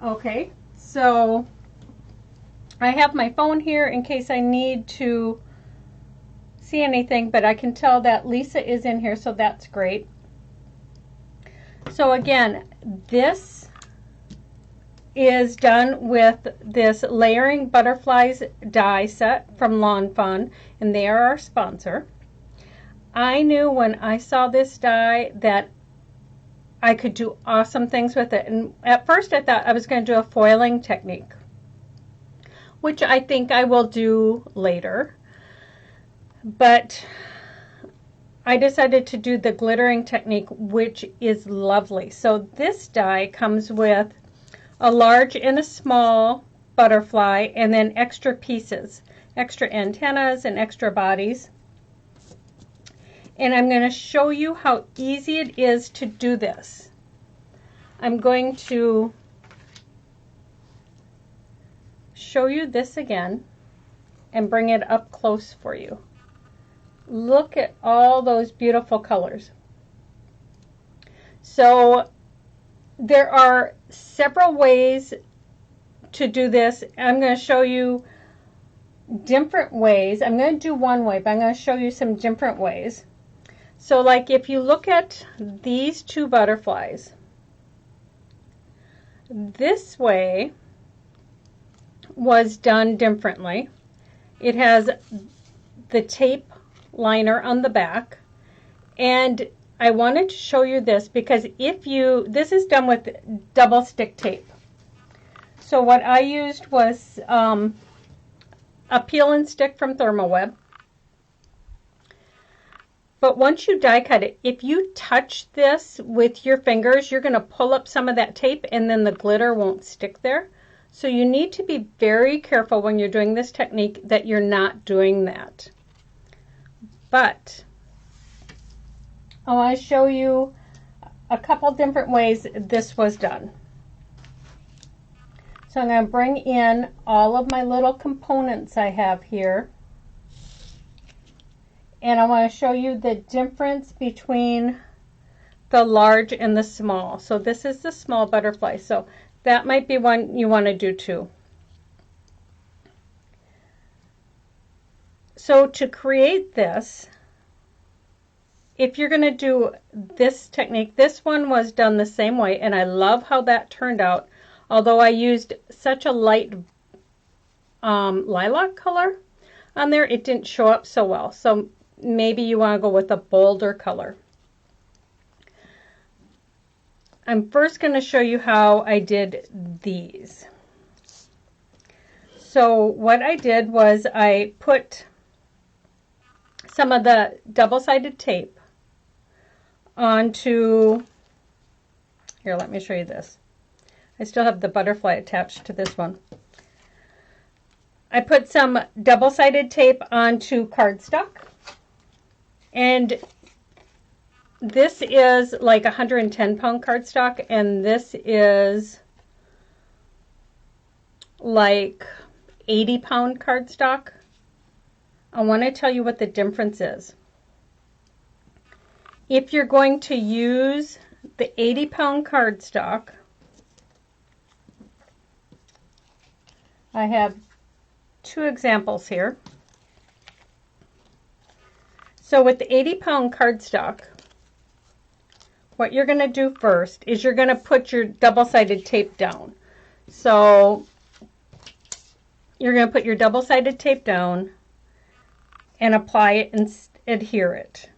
Okay, so I have my phone here in case I need to see anything, but I can tell that Lisa is in here, so that's great. So again, this is done with this Layering Butterflies die set from Lawn Fawn, and they are our sponsor. I knew when I saw this die that I could do awesome things with it. And at first I thought I was going to do a foiling technique, which I think I will do later. But I decided to do the glittering technique, which is lovely. So this die comes with a large and a small butterfly, and then extra pieces, extra antennas and extra bodies. And I'm going to show you how easy it is to do this. I'm going to show you this again and bring it up close for you. Look at all those beautiful colors. So there are several ways to do this. I'm going to show you different ways. I'm going to do one way, but I'm going to show you some different ways. So like if you look at these two butterflies, this way was done differently. It has the tape liner on the back, and I wanted to show you this because this is done with double stick tape. So what I used was a peel and stick from Thermoweb. But once you die cut it, if you touch this with your fingers, you're going to pull up some of that tape and then the glitter won't stick there. So you need to be very careful when you're doing this technique that you're not doing that. But I want to show you a couple different ways this was done. So I'm going to bring in all of my little components I have here. And I want to show you the difference between the large and the small. So this is the small butterfly. So that might be one you want to do too. So to create this, if you're going to do this technique, this one was done the same way, and I love how that turned out. Although I used such a light lilac color on there, it didn't show up so well. So maybe you want to go with a bolder color. I'm first going to show you how I did these. So what I did was I put some of the double-sided tape onto, here, let me show you this. I still have the butterfly attached to this one. I put some double-sided tape onto cardstock, and this is like 110-pound cardstock, and this is like 80-pound cardstock. I want to tell you what the difference is. If you're going to use the 80-pound cardstock, I have two examples here. So with the 80-pound cardstock, what you're going to do first is you're going to put your double-sided tape down. So you're going to put your double-sided tape down and apply it and adhere it.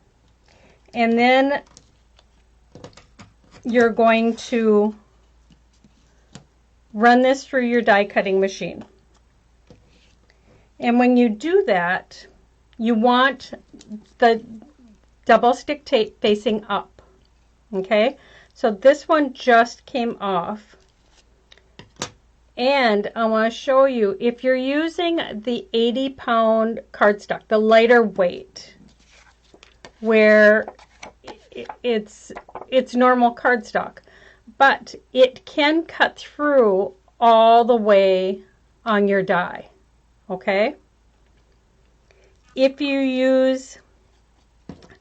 And then you're going to run this through your die cutting machine. And when you do that, you want the double stick tape facing up. Okay, so this one just came off. And I want to show you, if you're using the 80-pound cardstock, the lighter weight, where it's normal cardstock, but it can cut through all the way on your die, okay? If you use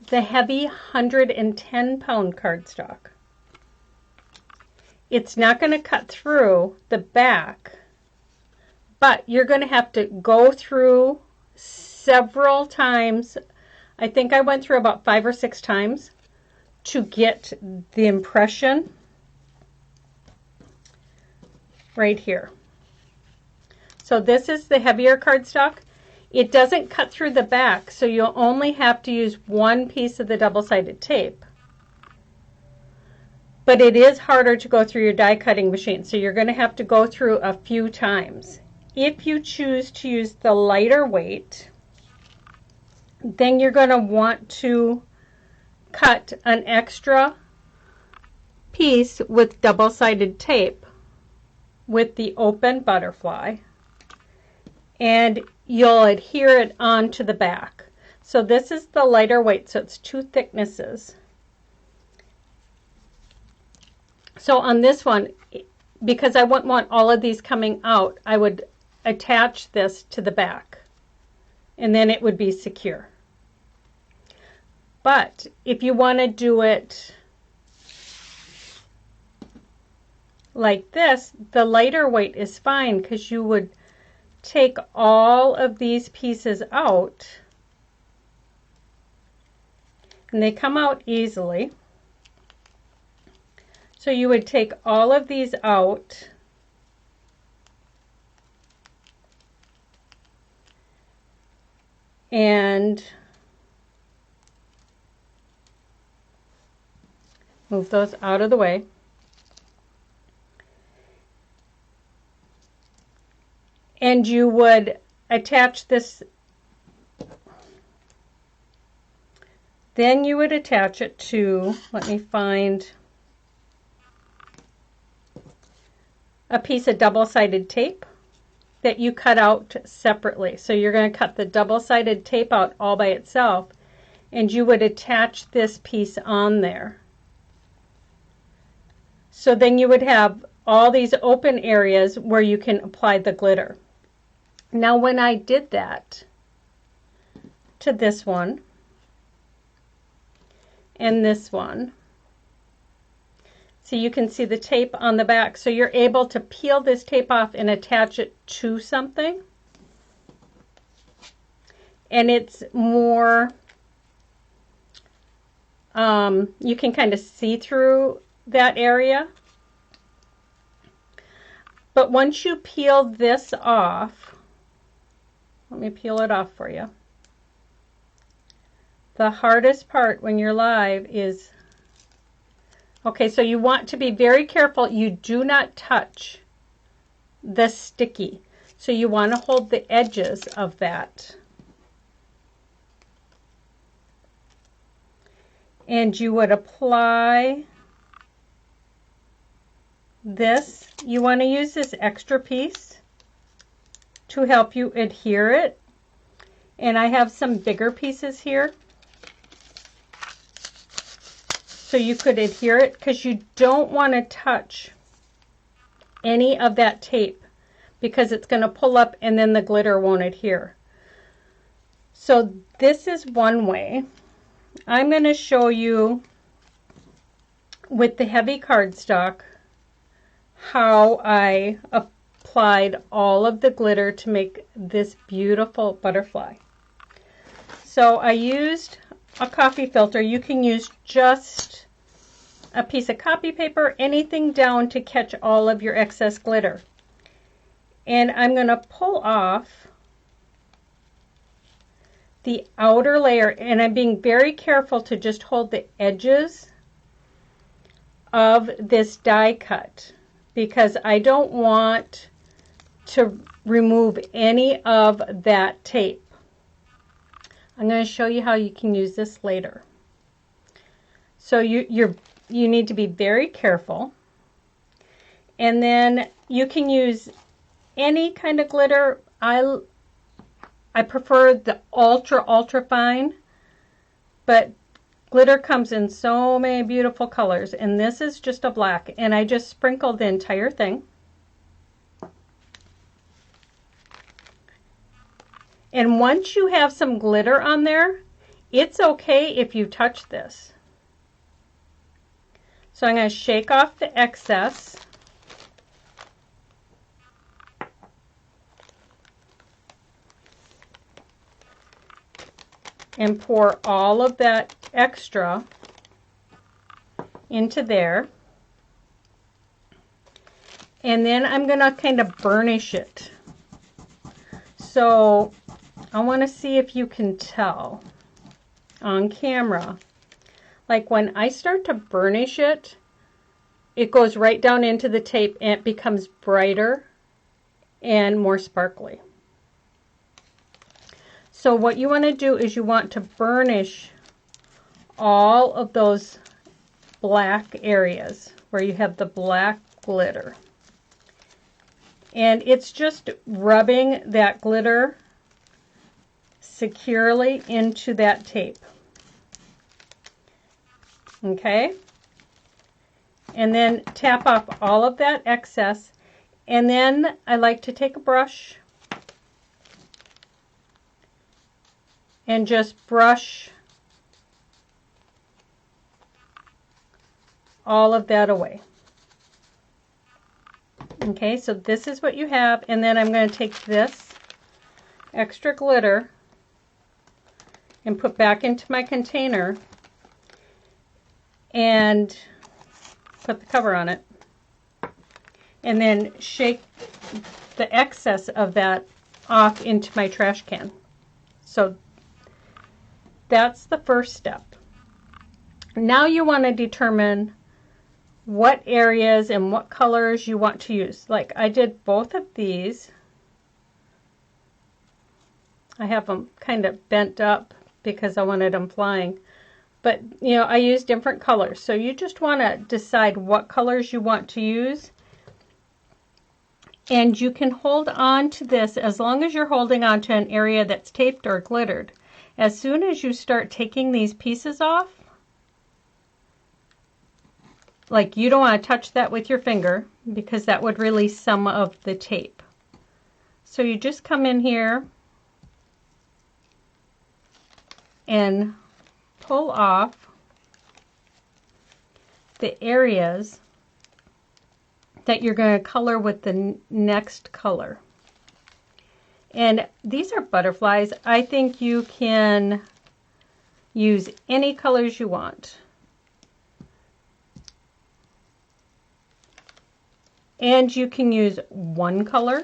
the heavy 110-pound cardstock, it's not going to cut through the back, but you're going to have to go through several times. I think I went through about 5 or 6 times to get the impression right here. So this is the heavier cardstock. It doesn't cut through the back, so you'll only have to use one piece of the double-sided tape. But it is harder to go through your die cutting machine, so you're going to have to go through a few times. If you choose to use the lighter weight, then you're going to want to cut an extra piece with double-sided tape with the open butterfly, and you'll adhere it onto the back. So this is the lighter weight, so it's 2 thicknesses. So on this one, because I wouldn't want all of these coming out, I would attach this to the back, and then it would be secure. But if you want to do it like this, the lighter weight is fine, because you would take all of these pieces out, and they come out easily. So you would take all of these out and move those out of the way. And you would attach this, then you would attach it to, let me find a piece of double-sided tape that you cut out separately. So you're going to cut the double-sided tape out all by itself, and you would attach this piece on there. So then you would have all these open areas where you can apply the glitter. Now when I did that to this one and this one, so you can see the tape on the back, so you're able to peel this tape off and attach it to something, and it's more, you can kind of see through that area. But once you peel this off, let me peel it off for you. The hardest part when you're live is, okay, so you want to be very careful you do not touch the sticky. So you want to hold the edges of that. And you would apply this. You want to use this extra piece to help you adhere it. And I have some bigger pieces here, so you could adhere it, because you don't want to touch any of that tape, because it's going to pull up and then the glitter won't adhere. So this is one way. I'm going to show you with the heavy cardstock how I applied all of the glitter to make this beautiful butterfly. So I used a coffee filter. You can use just a piece of copy paper, anything down to catch all of your excess glitter. And I'm going to pull off the outer layer, and I'm being very careful to just hold the edges of this die cut, because I don't want to remove any of that tape. I'm going to show you how you can use this later. So you need to be very careful. And then you can use any kind of glitter. I prefer the ultra fine, but glitter comes in so many beautiful colors, and this is just a black, and I just sprinkled the entire thing. And once you have some glitter on there, it's okay if you touch this. So I'm going to shake off the excess. and pour all of that extra into there. And then I'm going to kind of burnish it. So I want to see if you can tell on camera. Like when I start to burnish it, it goes right down into the tape and it becomes brighter and more sparkly. So what you want to do is you want to burnish all of those black areas where you have the black glitter. And it's just rubbing that glitter securely into that tape. Okay? And then tap off all of that excess. And then I like to take a brush and just brush all of that away. Okay, so this is what you have, and then I'm going to take this extra glitter and put back into my container and put the cover on it, and then shake the excess of that off into my trash can. So that's the first step. Now you want to determine what areas and what colors you want to use. Like I did both of these. I have them kind of bent up because I wanted them flying. But you know, I use different colors. So you just want to decide what colors you want to use. And you can hold on to this as long as you're holding on to an area that's taped or glittered. As soon as you start taking these pieces off, like you don't want to touch that with your finger because that would release some of the tape. So you just come in here and pull off the areas that you're going to color with the next color. And these are butterflies. I think you can use any colors you want. And you can use one color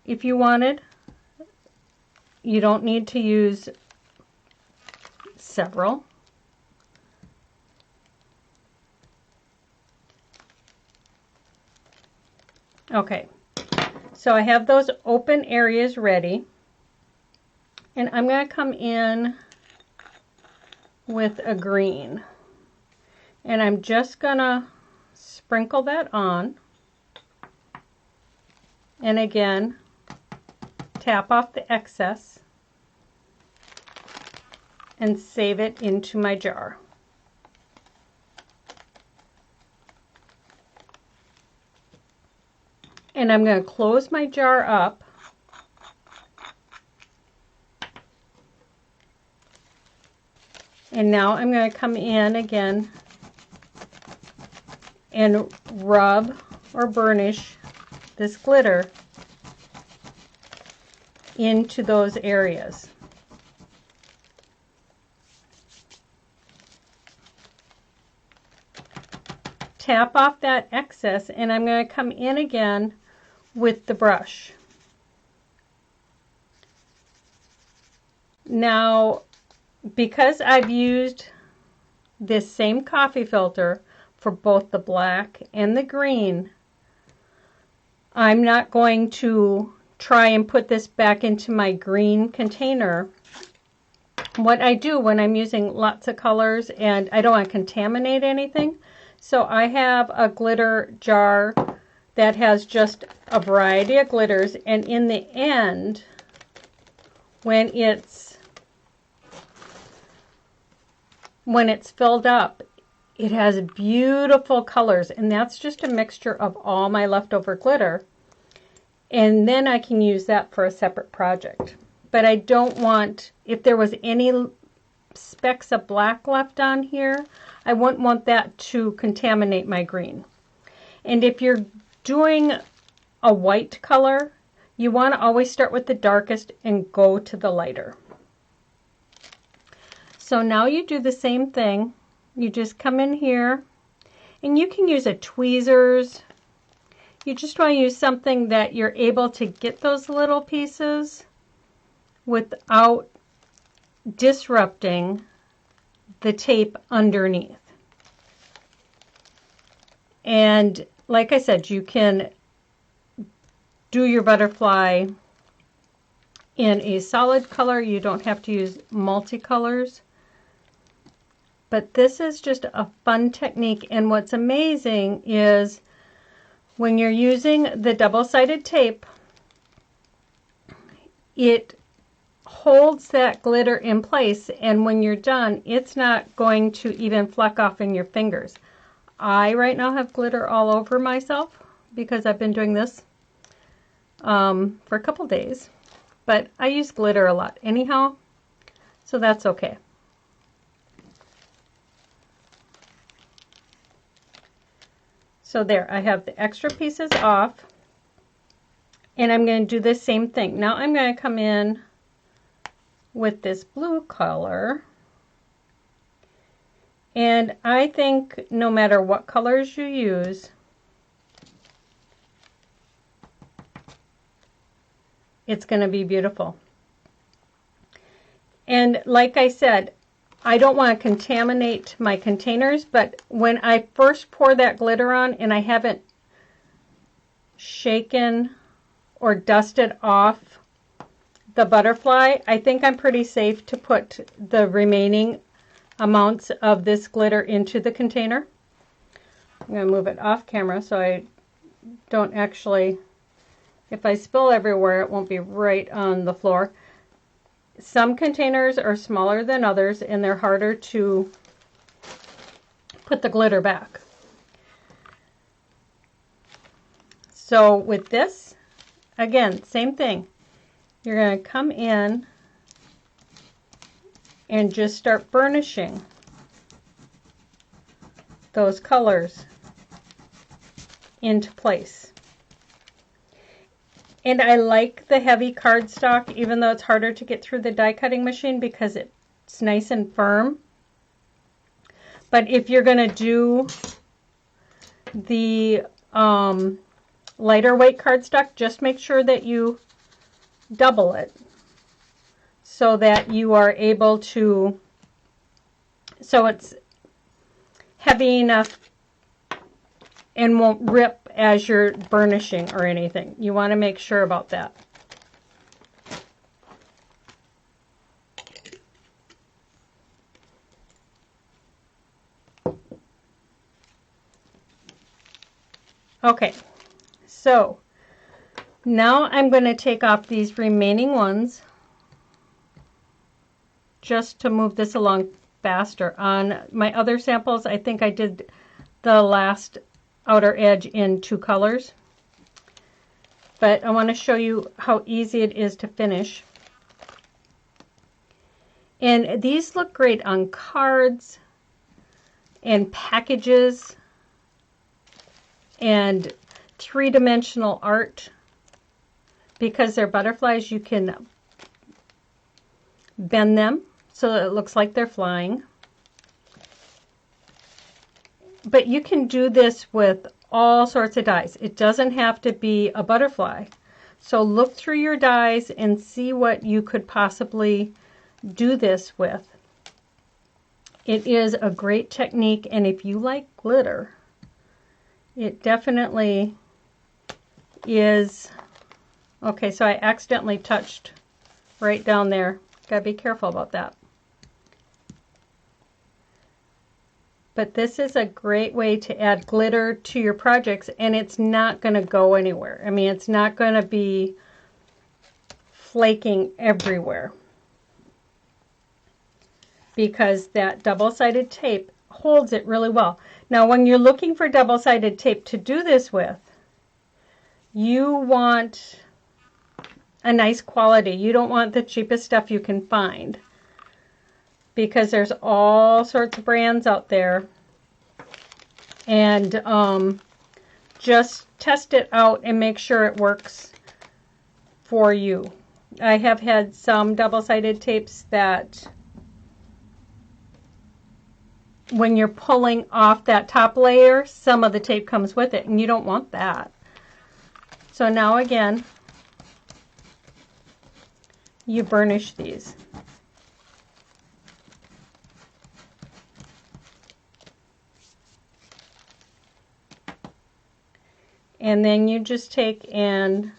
if you wanted. You don't need to use several. Okay, so I have those open areas ready. And I'm going to come in with a green. And I'm just going to sprinkle that on. And again, tap off the excess and save it into my jar. And I'm going to close my jar up. And now I'm going to come in again and rub or burnish this glitter into those areas. Tap off that excess, and I'm going to come in again with the brush. Now, because I've used this same coffee filter for both the black and the green, I'm not going to try and put this back into my green container. What I do when I'm using lots of colors and I don't want to contaminate anything, so I have a glitter jar that has just a variety of glitters, and in the end, when it's filled up, it has beautiful colors, and that's just a mixture of all my leftover glitter. And then I can use that for a separate project. But I don't want, if there was any specks of black left on here, I wouldn't want that to contaminate my green. And if you're doing a white color, You want to always start with the darkest and go to the lighter. So now you do the same thing. You just come in here, and you can use a tweezers. You just want to use something that you're able to get those little pieces without disrupting the tape underneath. And like I said, you can do your butterfly in a solid color. You don't have to use multicolors. But this is just a fun technique, and what's amazing is when you're using the double-sided tape, it holds that glitter in place, and when you're done, it's not going to even fleck off in your fingers. I right now have glitter all over myself because I've been doing this for a couple days, but I use glitter a lot anyhow, so that's okay. So there, I have the extra pieces off, and I'm going to do the same thing. Now I'm going to come in with this blue color, and I think no matter what colors you use, it's going to be beautiful. And like I said, I don't want to contaminate my containers, but when I first pour that glitter on and I haven't shaken or dusted off the butterfly, I think I'm pretty safe to put the remaining amounts of this glitter into the container. I'm going to move it off camera so I don't actually, if I spill everywhere, it won't be right on the floor. Some containers are smaller than others, and they're harder to put the glitter back. So with this, again, same thing. You're going to come in and just start burnishing those colors into place. And I like the heavy cardstock, even though it's harder to get through the die cutting machine because it's nice and firm. But if you're going to do the lighter weight cardstock, just make sure that you double it so that you are able to, so it's heavy enough and won't rip as you're burnishing or anything. You want to make sure about that. Okay, so now I'm going to take off these remaining ones just to move this along faster. On my other samples, I think I did the last outer edge in 2 colors, but I want to show you how easy it is to finish. And these look great on cards and packages and 3-dimensional art. Because they're butterflies, you can bend them so that it looks like they're flying. But you can do this with all sorts of dies. It doesn't have to be a butterfly. So look through your dies and see what you could possibly do this with. It is a great technique, and if you like glitter, it definitely is. Okay, so I accidentally touched right down there. Gotta be careful about that. But this is a great way to add glitter to your projects, and it's not going to go anywhere. I mean, it's not going to be flaking everywhere because that double-sided tape holds it really well. Now, when you're looking for double-sided tape to do this with, you want a nice quality. You don't want the cheapest stuff you can find, because there's all sorts of brands out there, and just test it out and make sure it works for you. I have had some double-sided tapes that when you're pulling off that top layer, some of the tape comes with it, and you don't want that. So now again, you burnish these. And then you just take and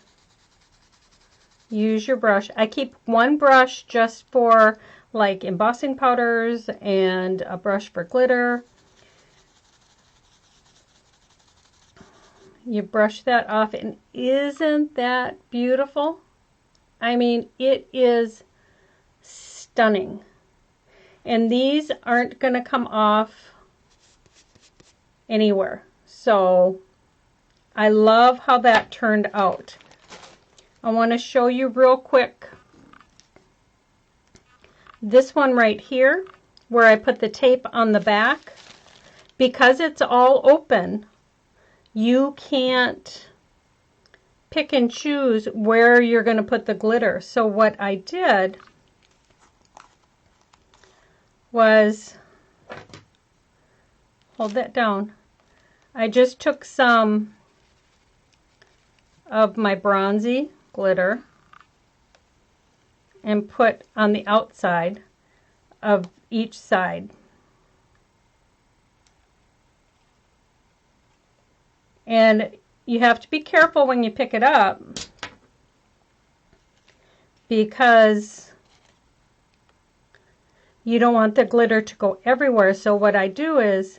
use your brush. I keep one brush just for like embossing powders and a brush for glitter. You brush that off, and isn't that beautiful? I mean, it is stunning. And these aren't going to come off anywhere. So I love how that turned out. I want to show you real quick this one right here where I put the tape on the back. Because it's all open, you can't pick and choose where you're going to put the glitter. So what I did was, hold that down, I just took some of my bronzy glitter and put on the outside of each side. And you have to be careful when you pick it up, because you don't want the glitter to go everywhere. So what I do is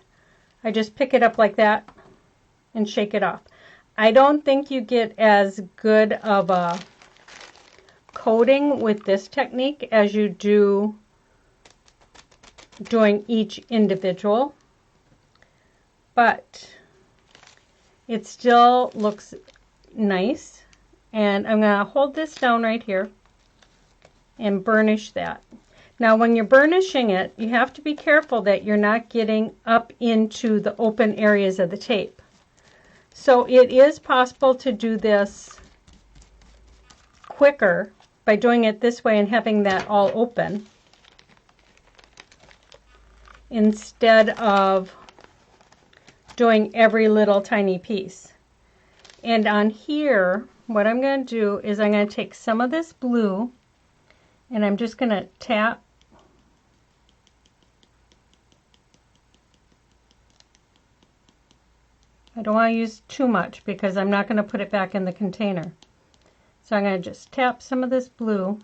I just pick it up like that and shake it off. I don't think you get as good of a coating with this technique as you do doing each individual, but it still looks nice. And I'm going to hold this down right here and burnish that. Now when you're burnishing it, you have to be careful that you're not getting up into the open areas of the tape. So it is possible to do this quicker by doing it this way and having that all open, instead of doing every little tiny piece. And on here, what I'm going to do is I'm going to take some of this blue and I'm just going to tap I don't want to use too much because I'm not going to put it back in the container. So I'm going to just tap some of this blue.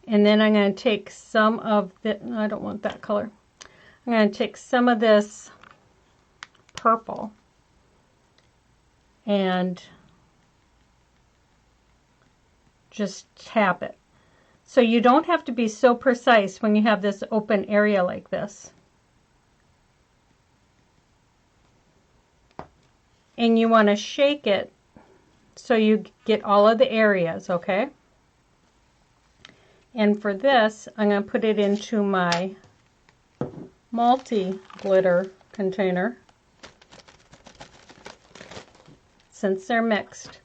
And then I'm going to take some of the, I don't want that color. I'm going to take some of this purple and just tap it. So you don't have to be so precise when you have this open area like this. And you want to shake it so you get all of the areas, okay? And for this, I'm going to put it into my multi-glitter container, since they're mixed.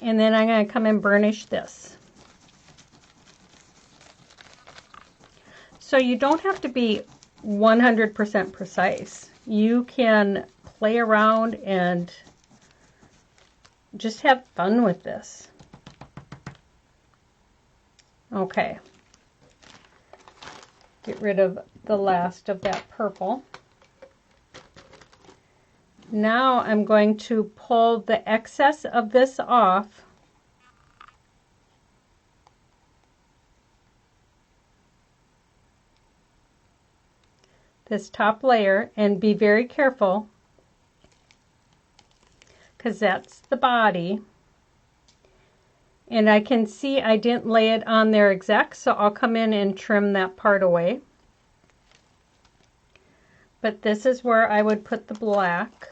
And then I'm going to come and burnish this. So you don't have to be 100% precise. You can play around and just have fun with this. Okay. Get rid of the last of that purple. Now I'm going to pull the excess of this off. This top layer, and be very careful because that's the body. And I can see I didn't lay it on there exact, so I'll come in and trim that part away. But this is where I would put the black.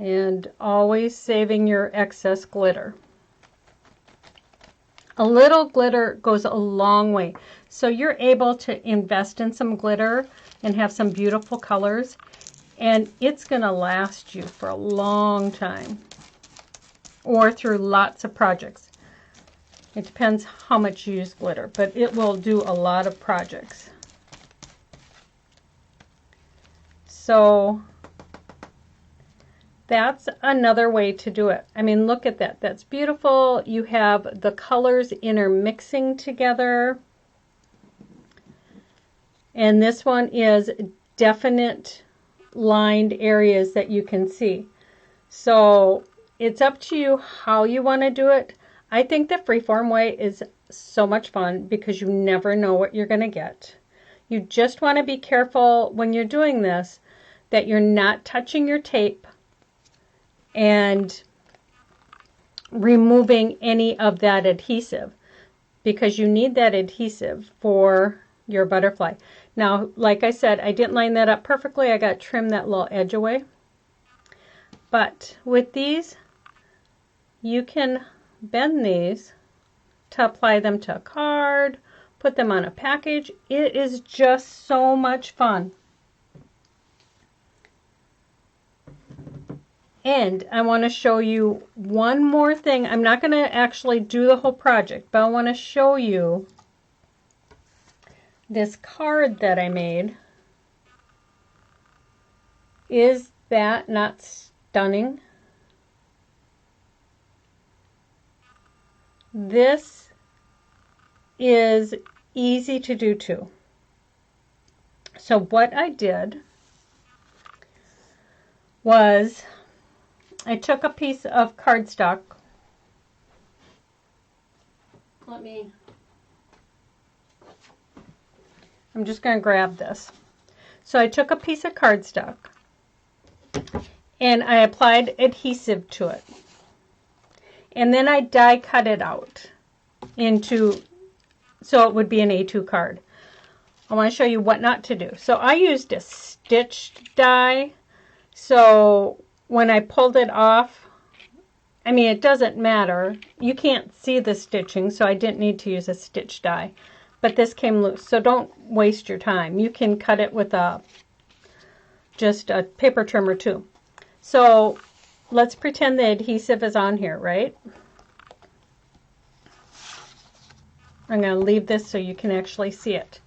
And always saving your excess glitter. A little glitter goes a long way. So you're able to invest in some glitter and have some beautiful colors, and it's going to last you for a long time or through lots of projects. It depends how much you use glitter, but it will do a lot of projects. So that's another way to do it. I mean, look at that. That's beautiful. You have the colors intermixing together. And this one is definite lined areas that you can see. So it's up to you how you want to do it. I think the freeform way is so much fun because you never know what you're going to get. You just want to be careful when you're doing this that you're not touching your tape and removing any of that adhesive, because you need that adhesive for your butterfly. Now, like I said, I didn't line that up perfectly. I got to trim that little edge away. But with these, you can bend these to apply them to a card, put them on a package. It is just so much fun. And I want to show you one more thing. I'm not going to actually do the whole project, but I want to show you this card that I made. Is that not stunning? This is easy to do too. So what I did was I took a piece of cardstock. I'm just going to grab this. So I took a piece of cardstock and I applied adhesive to it. And then I die cut it out into, so it would be an A2 card. I want to show you what not to do. So I used a stitched die. So when I pulled it off, I mean, it doesn't matter. You can't see the stitching, so I didn't need to use a stitch die. But this came loose, so don't waste your time. You can cut it with just a paper trimmer too. So let's pretend the adhesive is on here, right? I'm going to leave this so you can actually see it.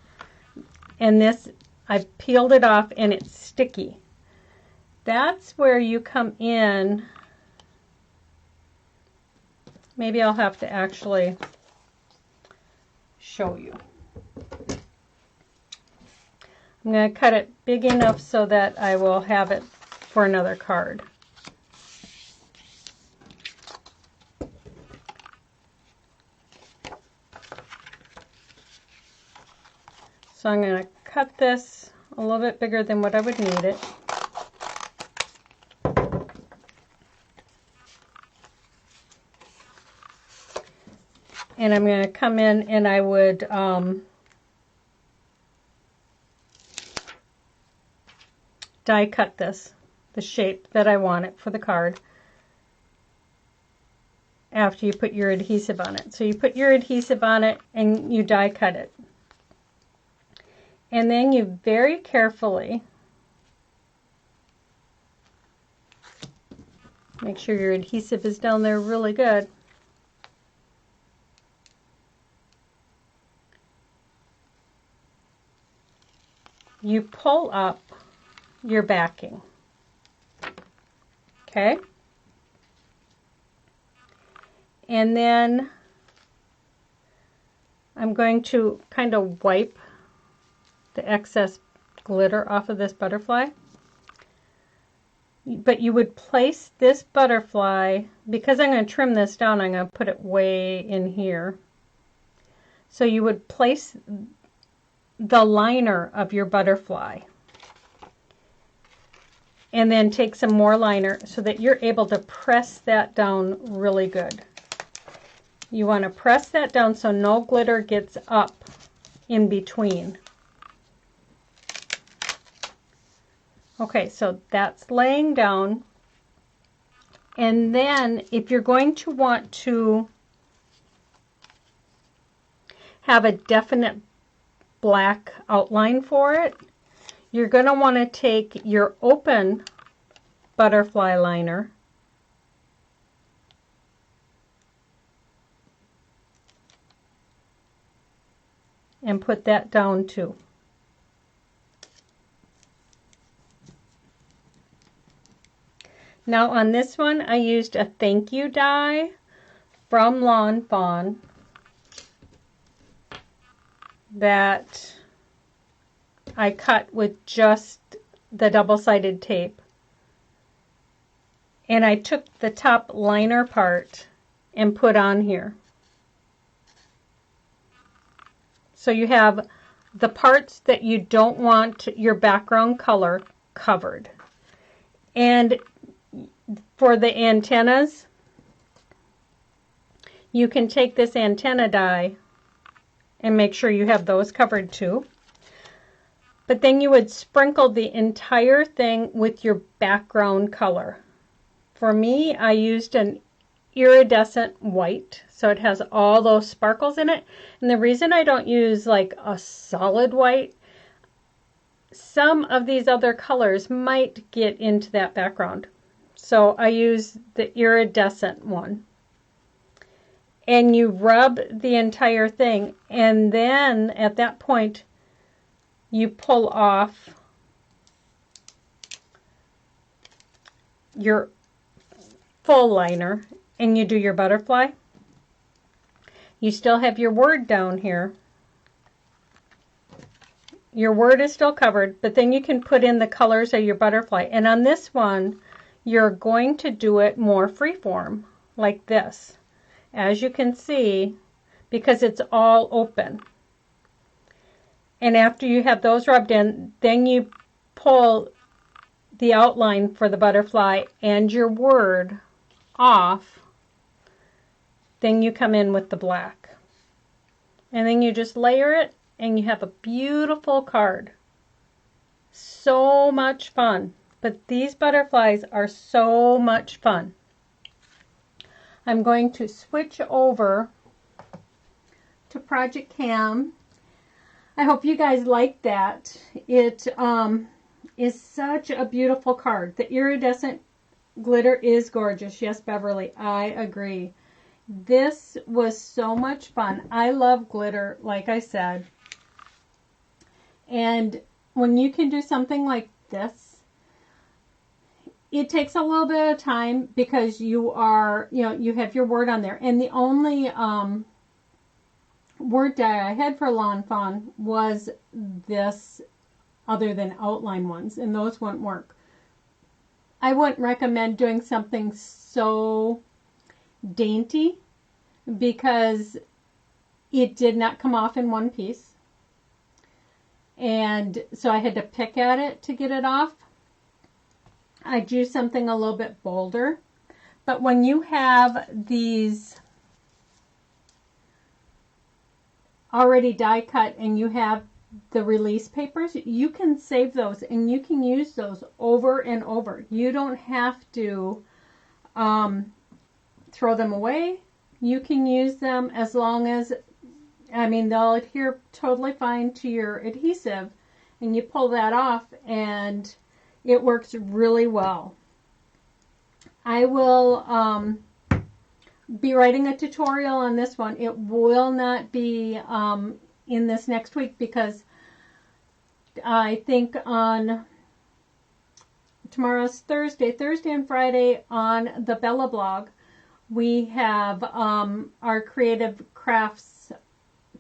And this, I've peeled it off and it's sticky. That's where you come in. Maybe I'll have to actually show you. I'm going to cut it big enough so that I will have it for another card. So I'm going to cut this a little bit bigger than what I would need it. And I'm going to come in and I would die cut this, the shape that I want it for the card, after you put your adhesive on it. So you put your adhesive on it and you die cut it. And then you very carefully make sure your adhesive is down there really good. You pull up your backing, okay? And then I'm going to kind of wipe the excess glitter off of this butterfly. But you would place this butterfly, because I'm going to trim this down, I'm going to put it way in here. So you would place the liner of your butterfly and then take some more liner so that you're able to press that down really good. You want to press that down so no glitter gets up in between. Okay, so that's laying down. And then if you're going to want to have a definite black outline for it, you're going to want to take your open butterfly liner and put that down too. Now on this one I used a thank you die from Lawn Fawn that I cut with just the double-sided tape. And I took the top liner part and put on here. So you have the parts that you don't want your background color covered. And for the antennas, you can take this antenna die and make sure you have those covered too. But then you would sprinkle the entire thing with your background color. For me, I used an iridescent white, so it has all those sparkles in it. And the reason I don't use like a solid white, some of these other colors might get into that background. So I use the iridescent one. And you rub the entire thing, and then at that point you pull off your full liner and you do your butterfly. You still have your word down here. Your word is still covered, but then you can put in the colors of your butterfly. And on this one, you're going to do it more freeform, like this. As you can see, because it's all open. And after you have those rubbed in, then you pull the outline for the butterfly and your word off. Then you come in with the black. And then you just layer it and you have a beautiful card. So much fun. But these butterflies are so much fun. I'm going to switch over to Project Cam. I hope you guys like that. It is such a beautiful card. The iridescent glitter is gorgeous. Yes, Beverly, I agree. This was so much fun. I love glitter, like I said. And when you can do something like this, it takes a little bit of time because you are, you have your word on there. And the only word die I had for Lawn Fawn was this, other than outline ones, and those wouldn't work. I wouldn't recommend doing something so dainty because it did not come off in one piece. And so I had to pick at it to get it off. I do something a little bit bolder. But when you have these already die cut and you have the release papers, you can save those and you can use those over and over. You don't have to throw them away. You can use them as long as, they'll adhere totally fine to your adhesive, and you pull that off and it works really well. I will be writing a tutorial on this one. It will not be in this next week because I think on tomorrow's Thursday and Friday on the Bella blog, we have our Creative Crafts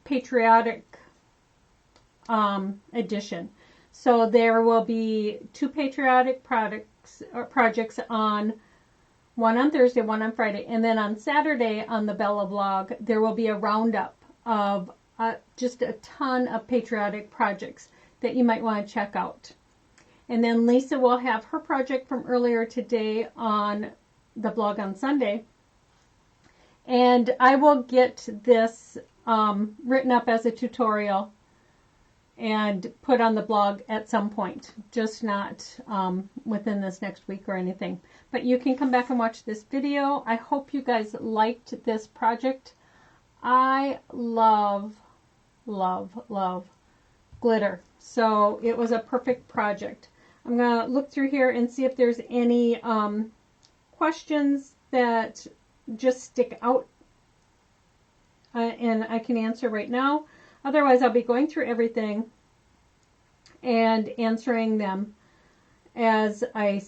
Patriotic edition. So there will be 2 patriotic projects on, one on Thursday, one on Friday, and then on Saturday on the Bella blog there will be a roundup of just a ton of patriotic projects that you might want to check out. And then Lisa will have her project from earlier today on the blog on Sunday. And I will get this written up as a tutorial and put on the blog at some point, just not within this next week or anything. But you can come back and watch this video. I hope you guys liked this project. I love, love, love glitter. So it was a perfect project. I'm going to look through here and see if there's any questions that just stick out and I can answer right now. Otherwise, I'll be going through everything and answering them as I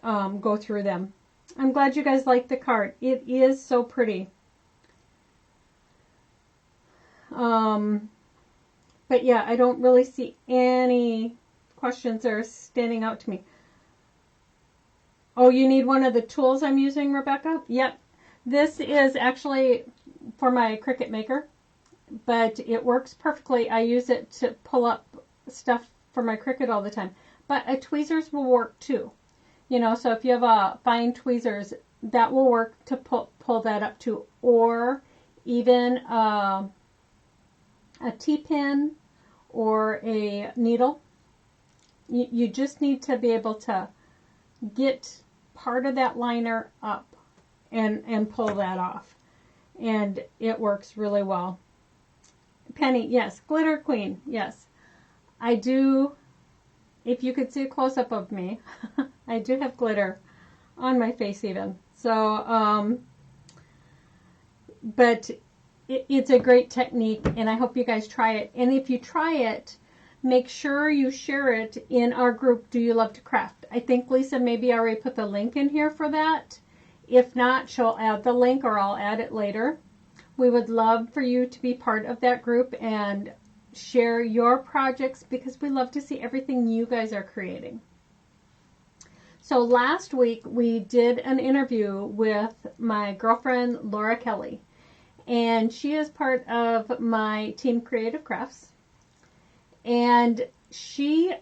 go through them. I'm glad you guys like the card. It is so pretty. But yeah, I don't really see any questions that are standing out to me. Oh, you need one of the tools I'm using, Rebecca? Yep. This is actually for my Cricut Maker, but it works perfectly. I use it to pull up stuff for my Cricut all the time. But tweezers will work too. You know, so if you have a fine tweezers, that will work to pull that up too. Or even a T-pin or a needle. You just need to be able to get part of that liner up and pull that off. And it works really well. Penny, yes. Glitter Queen, yes. I do, if you could see a close-up of me, I do have glitter on my face even. So, but it's a great technique, and I hope you guys try it. And if you try it, make sure you share it in our group, Do You Love to Craft? I think Lisa maybe already put the link in here for that. If not, she'll add the link or I'll add it later. We would love for you to be part of that group and share your projects because we love to see everything you guys are creating. So last week we did an interview with my girlfriend Laura Kelly, and she is part of my team Creative Crafts, and she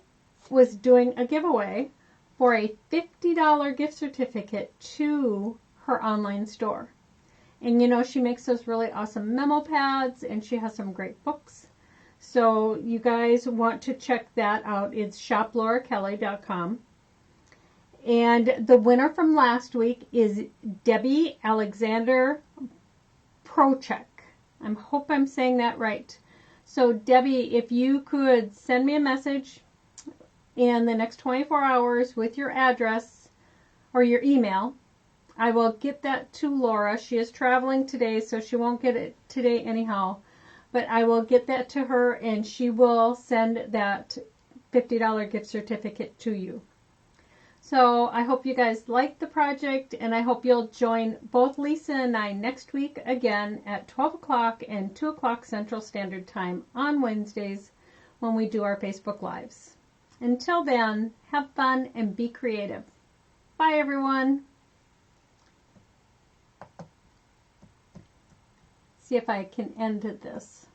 was doing a giveaway for a $50 gift certificate to her online store. And you know, she makes those really awesome memo pads, and she has some great books. So you guys want to check that out. It's shoplaurakelly.com. And the winner from last week is Debbie Alexander Prochek. I hope I'm saying that right. So Debbie, if you could send me a message in the next 24 hours with your address or your email, I will get that to Laura. She is traveling today, so she won't get it today anyhow. But I will get that to her, and she will send that $50 gift certificate to you. So I hope you guys like the project, and I hope you'll join both Lisa and I next week again at 12 o'clock and 2 o'clock Central Standard Time on Wednesdays when we do our Facebook Lives. Until then, have fun and be creative. Bye, everyone. See if I can end this.